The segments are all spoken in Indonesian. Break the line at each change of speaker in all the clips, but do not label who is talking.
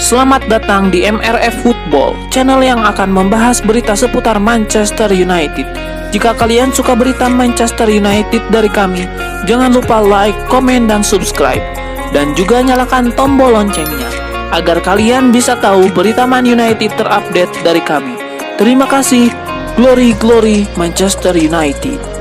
Selamat datang di MRF Football, channel yang akan membahas berita seputar Manchester United. Jika kalian suka berita Manchester United dari kami, jangan lupa like, komen, dan subscribe. Dan juga nyalakan tombol loncengnya, agar kalian bisa tahu berita Man United terupdate dari kami. Terima kasih, Glory Glory Manchester United.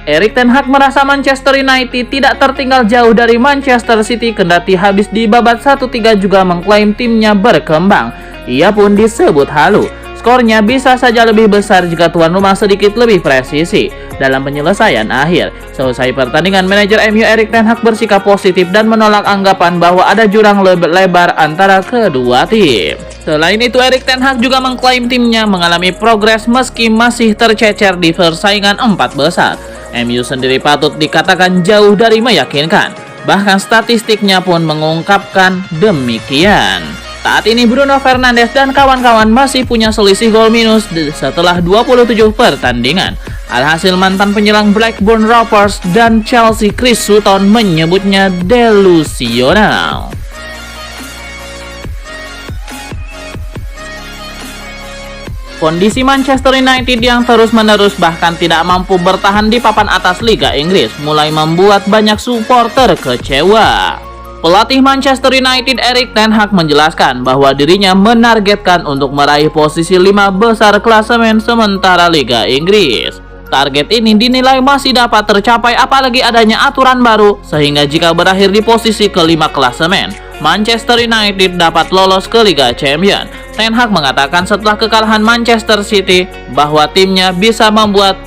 Erik ten Hag merasa Manchester United tidak tertinggal jauh dari Manchester City kendati habis di babak 1-3 juga mengklaim timnya berkembang. Ia pun disebut halu. Skornya bisa saja lebih besar jika tuan rumah sedikit lebih presisi dalam penyelesaian akhir. Selesai pertandingan, manajer MU Erik ten Hag bersikap positif dan menolak anggapan bahwa ada jurang lebar antara kedua tim. Selain itu, Erik ten Hag juga mengklaim timnya mengalami progres meski masih tercecer di persaingan 4 besar. MU sendiri patut dikatakan jauh dari meyakinkan. Bahkan statistiknya pun mengungkapkan demikian. Saat ini Bruno Fernandes dan kawan-kawan masih punya selisih gol minus setelah 27 pertandingan. Alhasil mantan penyerang Blackburn Rovers dan Chelsea Chris Sutton menyebutnya delusional. Kondisi Manchester United yang terus-menerus bahkan tidak mampu bertahan di papan atas Liga Inggris mulai membuat banyak supporter kecewa. Pelatih Manchester United Erik ten Hag menjelaskan bahwa dirinya menargetkan untuk meraih posisi 5 besar klasemen sementara Liga Inggris. Target ini dinilai masih dapat tercapai apalagi adanya aturan baru sehingga jika berakhir di posisi kelima klasemen, Manchester United dapat lolos ke Liga Champions. Ten Hag mengatakan setelah kekalahan Manchester City bahwa timnya bisa membuat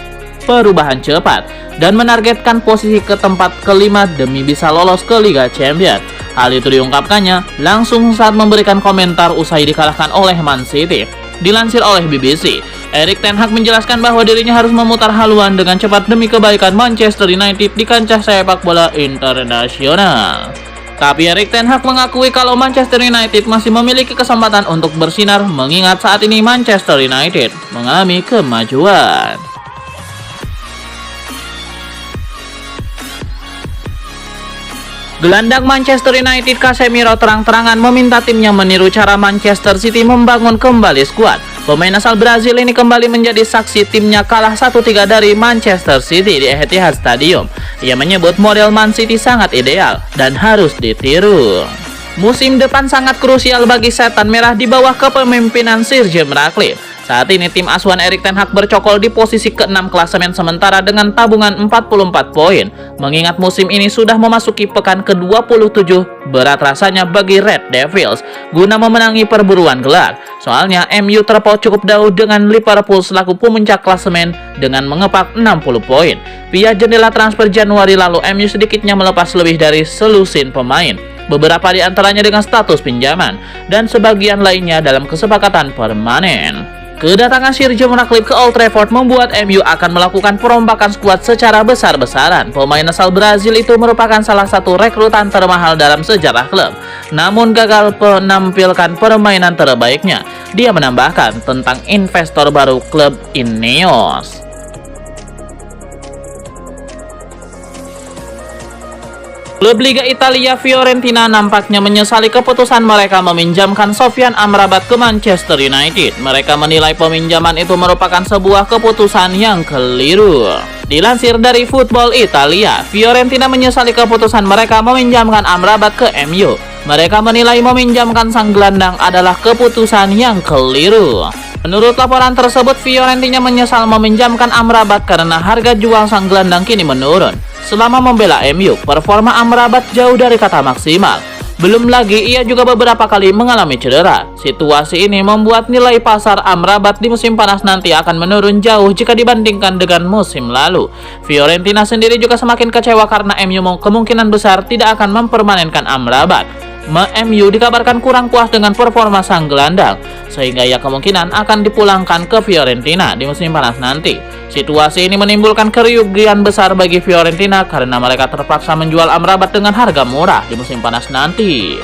perubahan cepat dan menargetkan posisi ke tempat kelima demi bisa lolos ke Liga Champions. Hal itu diungkapkannya langsung saat memberikan komentar usai dikalahkan oleh Man City. Dilansir oleh BBC, Erik ten Hag menjelaskan bahwa dirinya harus memutar haluan dengan cepat demi kebaikan Manchester United di kancah sepak bola internasional. Tapi Erik ten Hag mengakui kalau Manchester United masih memiliki kesempatan untuk bersinar mengingat saat ini Manchester United mengalami kemajuan. Gelandang Manchester United Casemiro terang-terangan meminta timnya meniru cara Manchester City membangun kembali skuad. Pemain asal Brazil ini kembali menjadi saksi timnya kalah 1-3 dari Manchester City di Etihad Stadium. Ia menyebut model Man City sangat ideal dan harus ditiru. Musim depan sangat krusial bagi Setan Merah di bawah kepemimpinan Sir Jim Ratcliffe. Saat ini tim asuhan Erik ten Hag bercokol di posisi ke-6 klasemen sementara dengan tabungan 44 poin. Mengingat musim ini sudah memasuki pekan ke-27, berat rasanya bagi Red Devils guna memenangi perburuan gelar. Soalnya MU terpaut cukup jauh dengan Liverpool selaku pemuncak klasemen dengan mengepak 60 poin. Via jendela transfer Januari lalu, MU sedikitnya melepas lebih dari selusin pemain. Beberapa di antaranya dengan status pinjaman dan sebagian lainnya dalam kesepakatan permanen. Kedatangan Sir Jim Ratcliffe ke Old Trafford membuat MU akan melakukan perombakan skuad secara besar-besaran. Pemain asal Brazil itu merupakan salah satu rekrutan termahal dalam sejarah klub, namun gagal menampilkan permainan terbaiknya. Dia menambahkan tentang investor baru klub Ineos. Klub Liga Italia Fiorentina nampaknya menyesali keputusan mereka meminjamkan Sofyan Amrabat ke Manchester United. Mereka menilai peminjaman itu merupakan sebuah keputusan yang keliru. Dilansir dari Football Italia, Fiorentina menyesali keputusan mereka meminjamkan Amrabat ke MU. Mereka menilai meminjamkan sang gelandang adalah keputusan yang keliru. Menurut laporan tersebut, Fiorentina menyesal meminjamkan Amrabat karena harga jual sang gelandang kini menurun. Selama membela MU, performa Amrabat jauh dari kata maksimal. Belum lagi ia juga beberapa kali mengalami cedera. Situasi ini membuat nilai pasar Amrabat di musim panas nanti akan menurun jauh jika dibandingkan dengan musim lalu. Fiorentina sendiri juga semakin kecewa karena MU kemungkinan besar tidak akan mempermanenkan Amrabat. MU dikabarkan kurang puas dengan performa sang gelandang, sehingga ia kemungkinan akan dipulangkan ke Fiorentina di musim panas nanti. Situasi ini menimbulkan kerugian besar bagi Fiorentina karena mereka terpaksa menjual Amrabat dengan harga murah di musim panas nanti.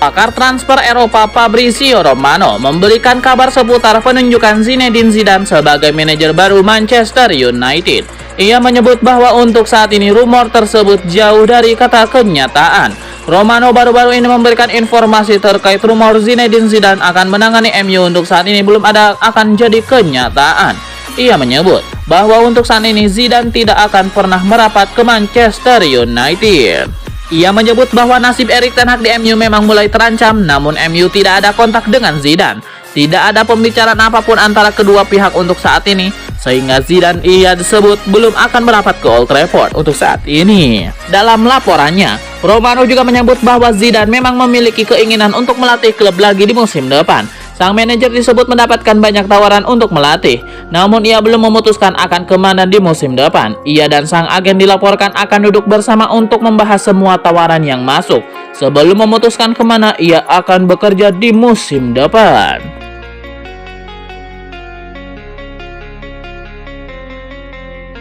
Pakar transfer Eropa Fabrizio Romano memberikan kabar seputar penunjukan Zinedine Zidane sebagai manajer baru Manchester United. Ia menyebut bahwa untuk saat ini rumor tersebut jauh dari kata kenyataan. Romano baru-baru ini memberikan informasi terkait rumor Zinedine Zidane akan menangani MU untuk saat ini belum ada akan jadi kenyataan. Ia menyebut bahwa untuk saat ini Zidane tidak akan pernah merapat ke Manchester United. Ia menyebut bahwa nasib Erik ten Hag di MU memang mulai terancam, namun MU tidak ada kontak dengan Zidane. Tidak ada pembicaraan apapun antara kedua pihak untuk saat ini, sehingga Zidane ia disebut belum akan merapat ke Old Trafford untuk saat ini. Dalam laporannya, Romano juga menyebut bahwa Zidane memang memiliki keinginan untuk melatih klub lagi di musim depan. Sang manajer disebut mendapatkan banyak tawaran untuk melatih, namun ia belum memutuskan akan kemana di musim depan. Ia dan sang agen dilaporkan akan duduk bersama untuk membahas semua tawaran yang masuk sebelum memutuskan kemana ia akan bekerja di musim depan.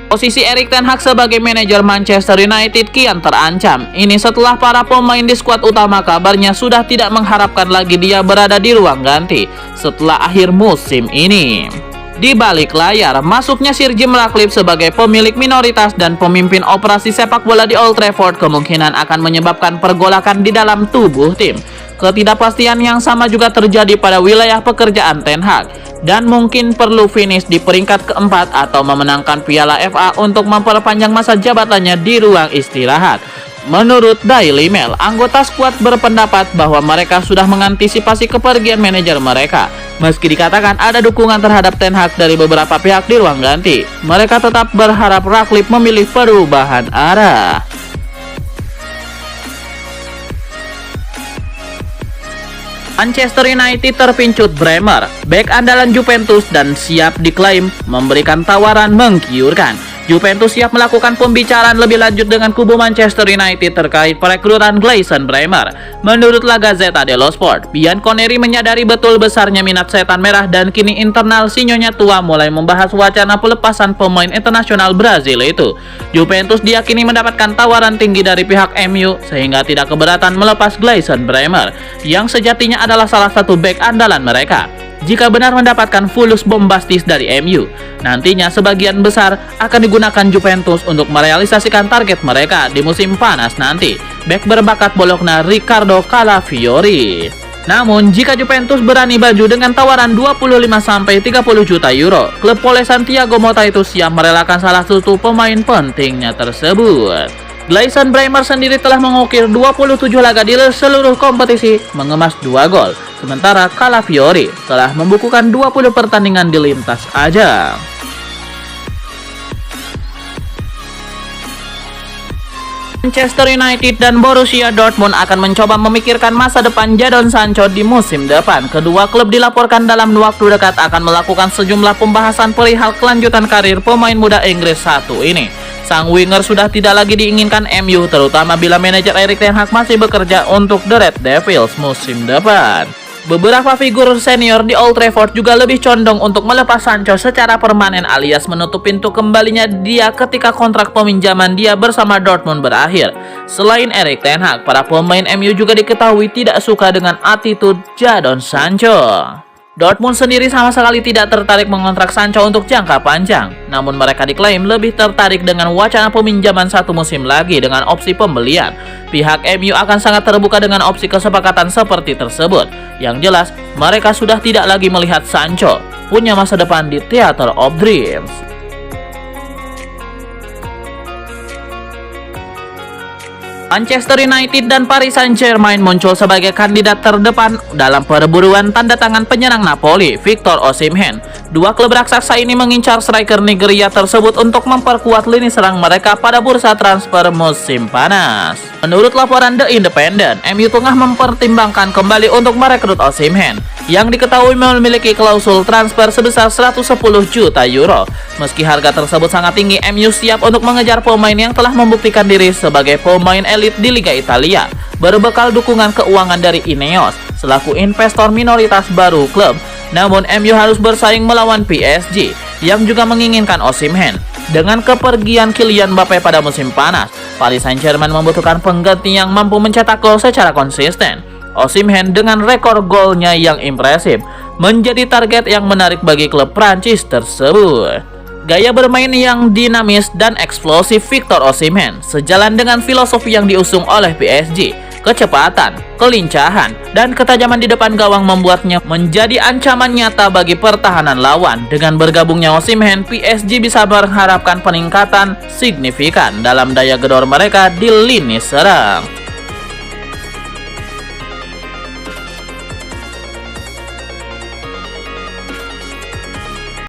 Posisi Erik ten Hag sebagai manajer Manchester United kian terancam. Ini setelah para pemain di skuad utama kabarnya sudah tidak mengharapkan lagi dia berada di ruang ganti setelah akhir musim ini. Di balik layar, masuknya Sir Jim Ratcliffe sebagai pemilik minoritas dan pemimpin operasi sepak bola di Old Trafford kemungkinan akan menyebabkan pergolakan di dalam tubuh tim. Ketidakpastian yang sama juga terjadi pada wilayah pekerjaan ten Hag, dan mungkin perlu finish di peringkat keempat atau memenangkan Piala FA untuk memperpanjang masa jabatannya di ruang istirahat. Menurut Daily Mail, anggota skuad berpendapat bahwa mereka sudah mengantisipasi kepergian manajer mereka. Meski dikatakan ada dukungan terhadap ten Hag dari beberapa pihak di ruang ganti, mereka tetap berharap Ratcliffe memilih perubahan arah. Manchester United terpincut Bremer, bek andalan Juventus dan siap diklaim memberikan tawaran menggiurkan. Juventus siap melakukan pembicaraan lebih lanjut dengan kubu Manchester United terkait perekrutan Gleison Bremer. Menurut La Gazzetta dello Sport, Bianconeri menyadari betul besarnya minat setan merah dan kini internal sinyonya tua mulai membahas wacana pelepasan pemain internasional Brazil itu. Juventus diyakini mendapatkan tawaran tinggi dari pihak MU sehingga tidak keberatan melepas Gleison Bremer yang sejatinya adalah salah satu bek andalan mereka. Jika benar mendapatkan fulus bombastis dari MU, nantinya sebagian besar akan digunakan Juventus untuk merealisasikan target mereka di musim panas nanti. Bek berbakat Bologna Riccardo Calafiori. Namun, jika Juventus berani baju dengan tawaran 25-30 juta euro, klub Pole Santiago Mota itu siap merelakan salah satu pemain pentingnya tersebut. Gleison Bremer sendiri telah mengukir 27 laga di seluruh kompetisi, mengemas 2 gol. Sementara Calafiori telah membukukan 20 pertandingan di lintas ajang. Manchester United dan Borussia Dortmund akan mencoba memikirkan masa depan Jadon Sancho di musim depan. Kedua klub dilaporkan dalam waktu dekat akan melakukan sejumlah pembahasan perihal kelanjutan karir pemain muda Inggris satu ini. Sang winger sudah tidak lagi diinginkan MU, terutama bila manajer Erik ten Hag masih bekerja untuk The Red Devils musim depan. Beberapa figur senior di Old Trafford juga lebih condong untuk melepas Sancho secara permanen alias menutup pintu kembalinya dia ketika kontrak peminjaman dia bersama Dortmund berakhir. Selain Erik ten Hag, para pemain MU juga diketahui tidak suka dengan attitude Jadon Sancho. Dortmund sendiri sama sekali tidak tertarik mengontrak Sancho untuk jangka panjang. Namun mereka diklaim lebih tertarik dengan wacana peminjaman satu musim lagi dengan opsi pembelian. Pihak MU akan sangat terbuka dengan opsi kesepakatan seperti tersebut. Yang jelas, mereka sudah tidak lagi melihat Sancho punya masa depan di Theatre of Dreams. Manchester United dan Paris Saint-Germain muncul sebagai kandidat terdepan dalam perburuan tanda tangan penyerang Napoli, Victor Osimhen. Dua klub raksasa ini mengincar striker Nigeria tersebut untuk memperkuat lini serang mereka pada bursa transfer musim panas. Menurut laporan The Independent, MU tengah mempertimbangkan kembali untuk merekrut Osimhen, yang diketahui memiliki klausul transfer sebesar 110 juta euro. Meski harga tersebut sangat tinggi, MU siap untuk mengejar pemain yang telah membuktikan diri sebagai pemain elit di Liga Italia, berbekal dukungan keuangan dari Ineos selaku investor minoritas baru klub. Namun MU harus bersaing melawan PSG yang juga menginginkan Osimhen. Dengan kepergian Kylian Mbappe pada musim panas, Paris Saint-Germain membutuhkan pengganti yang mampu mencetak gol secara konsisten. Osimhen dengan rekor golnya yang impresif menjadi target yang menarik bagi klub Prancis tersebut. Gaya bermain yang dinamis dan eksplosif Victor Osimhen sejalan dengan filosofi yang diusung oleh PSG. Kecepatan, kelincahan, dan ketajaman di depan gawang membuatnya menjadi ancaman nyata bagi pertahanan lawan. Dengan bergabungnya Osimhen, PSG bisa mengharapkan peningkatan signifikan dalam daya gedor mereka di lini serang.